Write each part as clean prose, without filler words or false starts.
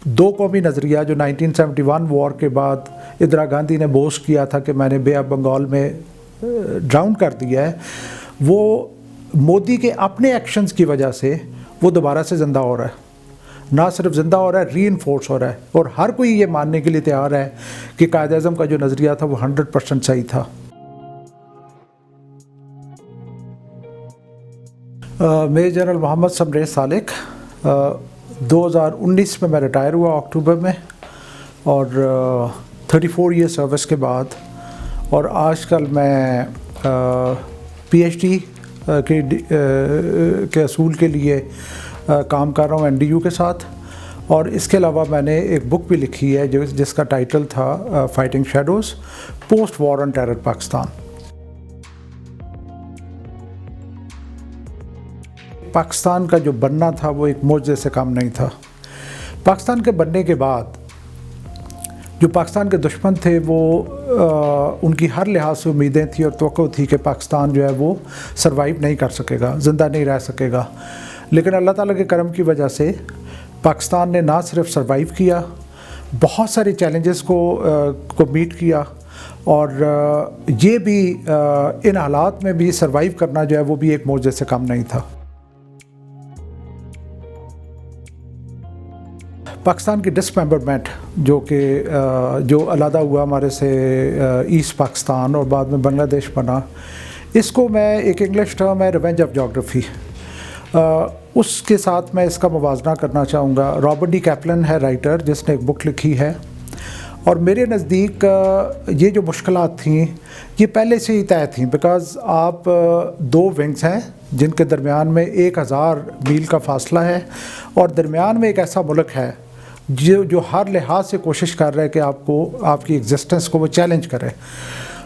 دو قومی نظریہ جو 1971 وار کے بعد اندرا گاندھی نے بوسٹ کیا تھا کہ میں نے بے آف بنگال میں ڈراؤن کر دیا ہے، وہ مودی کے اپنے ایکشنز کی وجہ سے وہ دوبارہ سے زندہ ہو رہا ہے۔ نہ صرف زندہ ہو رہا ہے، ری انفورس ہو رہا ہے، اور ہر کوئی یہ ماننے کے لیے تیار ہے کہ قائد اعظم کا جو نظریہ تھا وہ 100% صحیح تھا۔ میجر جنرل محمد سمرے سالک، 2019 میں میں ریٹائر ہوا اکتوبر میں، اور 34 ایئر سروس کے بعد، اور آج کل میں پی ایچ ڈی کے اصول کے لیے کام کر رہا ہوں NDU کے ساتھ، اور اس کے علاوہ میں نے ایک بک بھی لکھی ہے جس کا ٹائٹل تھا fighting shadows, post war on terror Pakistan. Pakistan کا جو بننا تھا وہ ایک معجزے سے کم نہیں تھا۔ پاکستان کے بننے کے بعد جو پاکستان کے دشمن تھے وہ ان کی ہر لحاظ سے امیدیں تھیں اور توقع تھی کہ پاکستان جو ہے وہ سروائیو نہیں کر سکے گا، زندہ نہیں رہ سکے گا، لیکن اللہ تعالیٰ کے کرم کی وجہ سے پاکستان نے نہ صرف سروائیو کیا، بہت سارے چیلنجز کو میٹ کیا، اور یہ بھی ان حالات میں بھی سروائیو کرنا جو ہے وہ بھی ایک معجزے سے کم نہیں تھا۔ پاکستان کی ڈسممبرمنٹ جو علیحدہ ہوا ہمارے سے ایسٹ پاکستان اور بعد میں بنگلہ دیش بنا، اس کو میں ایک انگلش ٹرم ہے ریونج آف جیوگرافی، اس کے ساتھ میں اس کا موازنہ کرنا چاہوں گا۔ رابرٹ ڈی کیپلن ہے رائٹر جس نے ایک بک لکھی ہے، اور میرے نزدیک یہ جو مشکلات تھیں یہ پہلے سے ہی طے تھیں، بیکاز آپ دو ونگز ہیں جن کے درمیان میں 1000 میل کا فاصلہ ہے، اور درمیان میں ایک ایسا ملک ہے جو ہر لحاظ سے کوشش کر رہا ہے کہ آپ کی ایگزسٹنس کو وہ چیلنج کرے۔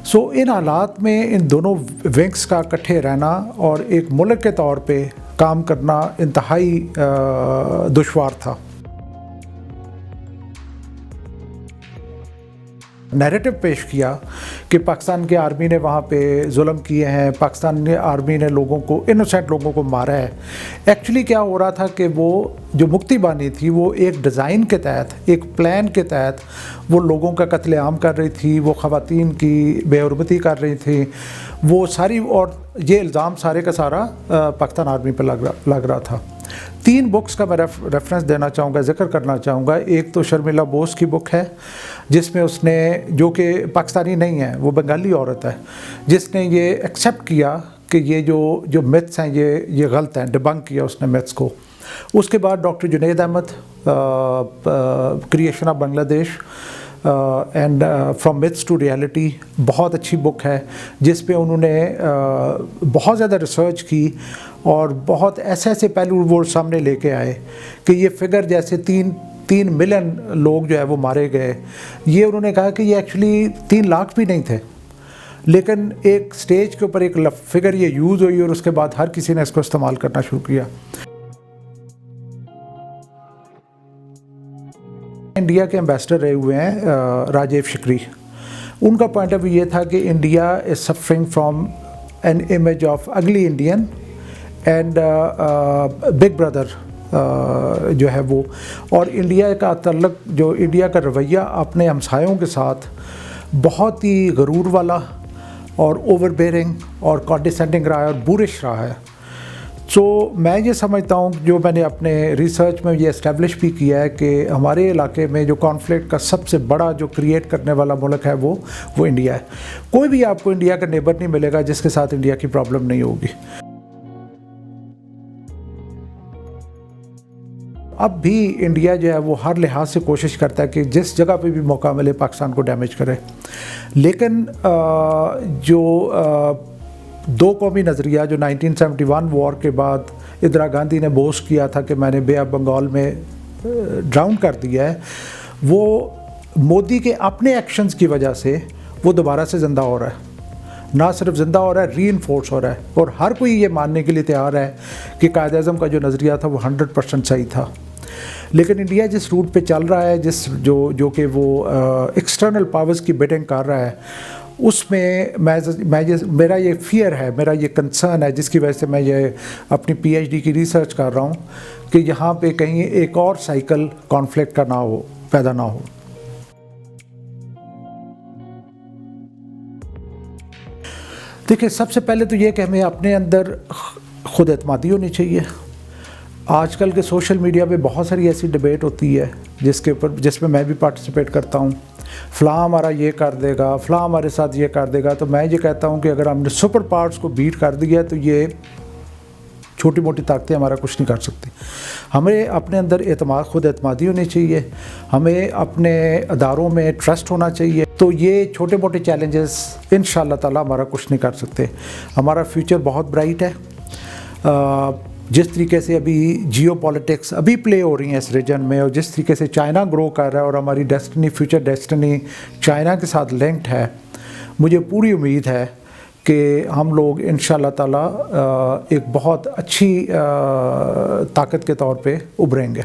سو ان حالات میں ان دونوں ونگز کا اکٹھے رہنا اور ایک ملک کے طور پہ کام کرنا انتہائی دشوار تھا۔ نیریٹو پیش کیا کہ پاکستان کی آرمی نے وہاں پہ ظلم کیے ہیں، پاکستان کی آرمی نے انوسینٹ لوگوں کو مارا ہے۔ ایکچولی کیا ہو رہا تھا کہ وہ جو مکتی بانی تھی وہ ایک ڈیزائن کے تحت، ایک پلان کے تحت وہ لوگوں کا قتل عام کر رہی تھی، وہ خواتین کی بے حرمتی کر رہی تھی، وہ ساری، اور یہ الزام سارے کا سارا پاکستان آرمی پہ لگ رہا تھا۔ 3 بکس کا میں ریفرنس دینا چاہوں گا، ذکر کرنا چاہوں گا۔ ایک تو شرمیلا بوس کی بک ہے جس میں اس نے، جو کہ پاکستانی نہیں ہے، وہ بنگالی عورت ہے، جس نے یہ ایکسیپٹ کیا کہ یہ جو میتھس ہیں یہ غلط ہیں، ڈیبنک کیا اس نے میتھس کو۔ اس کے بعد doctor Junaid Ahmed, creation of Bangladesh and from maths to reality, بہت اچھی بک ہے جس پہ انہوں نے بہت زیادہ ریسرچ کی اور بہت ایسے پہلو وہ سامنے لے کے آئے کہ یہ فگر جیسے 3 ملین لوگ جو ہے وہ مارے گئے، یہ انہوں نے کہا کہ یہ ایکچولی 3 لاکھ بھی نہیں تھے، لیکن ایک سٹیج کے اوپر ایک فگر یہ یوز ہوئی اور اس کے بعد ہر کسی نے اس کو استعمال کرنا شروع کیا۔ انڈیا کے ایمبیسڈر رہے ہوئے ہیں راجیو شکری، ان کا پوائنٹ آف ویو یہ تھا کہ India is suffering from an image of اگلی انڈین اینڈ بگ بردر جو ہے وہ، اور انڈیا کا تعلق، جو انڈیا کا رویہ اپنے ہمسایوں کے ساتھ بہت ہی غرور والا اور اوور بیئرنگ اور کانڈیسینڈنگ رہا ہے اور بورش رہا ہے۔ سو میں یہ سمجھتا ہوں، جو میں نے اپنے ریسرچ میں یہ اسٹیبلش بھی کیا ہے کہ ہمارے علاقے میں جو کانفلکٹ کا سب سے بڑا جو کریٹ کرنے والا ملک ہے وہ انڈیا ہے۔ کوئی بھی آپ کو انڈیا کا نیبر نہیں ملے گا جس کے ساتھ انڈیا کی پرابلم نہیں ہوگی۔ اب بھی انڈیا جو ہے وہ ہر لحاظ سے کوشش کرتا ہے کہ جس جگہ پہ بھی موقع ملے پاکستان کو ڈیمیج کرے، لیکن جو دو قومی نظریہ جو 1971 وار کے بعد اندرا گاندھی نے بوسٹ کیا تھا کہ میں نے بے آف بنگال میں ڈراؤن کر دیا ہے، وہ مودی کے اپنے ایکشنز کی وجہ سے وہ دوبارہ سے زندہ ہو رہا ہے۔ نہ صرف زندہ ہو رہا ہے، ری انفورس ہو رہا ہے، اور ہر کوئی یہ ماننے کے لیے تیار ہے کہ قائد اعظم کا جو نظریہ تھا وہ 100% صحیح تھا۔ لیکن انڈیا جس روٹ پہ چل رہا ہے، جو کہ وہ ایکسٹرنل پاورز کی بیٹنگ کر رہا ہے، اس میں میرا یہ فیئر ہے، میرا یہ کنسرن ہے، جس کی وجہ سے میں یہ اپنی پی ایچ ڈی کی ریسرچ کر رہا ہوں کہ یہاں پہ کہیں ایک اور سائیکل کانفلکٹ کا پیدا نہ ہو۔ دیکھیں، سب سے پہلے تو یہ کہ ہمیں اپنے اندر خود اعتمادی ہونی چاہیے۔ آج کل کے سوشل میڈیا پہ بہت ساری ایسی ڈیبیٹ ہوتی ہے جس میں بھی پارٹیسپیٹ کرتا ہوں، فلاں ہمارا یہ کر دے گا، فلاں ہمارے ساتھ یہ کر دے گا۔ تو میں یہ کہتا ہوں کہ اگر ہم نے سپر پاورز کو بیٹ کر دیا تو یہ چھوٹی موٹی طاقتیں ہمارا کچھ نہیں کر سکتی۔ ہمیں اپنے اندر خود اعتمادی ہونی چاہیے، ہمیں اپنے اداروں میں ٹرسٹ ہونا چاہیے، تو یہ چھوٹے موٹے چیلنجز انشاءاللہ تعالی ہمارا کچھ نہیں کر سکتے۔ ہمارا فیوچر بہت برائٹ ہے۔ جس طریقے سے ابھی جیو پولیٹکس ابھی پلے ہو رہی ہیں اس ریجن میں، اور جس طریقے سے چائنا گرو کر رہا ہے اور ہماری فیوچر ڈیسٹنی چائنا کے ساتھ لنکڈ ہے، مجھے پوری امید ہے کہ ہم لوگ انشاءاللہ تعالی ایک بہت اچھی طاقت کے طور پہ ابھریں گے۔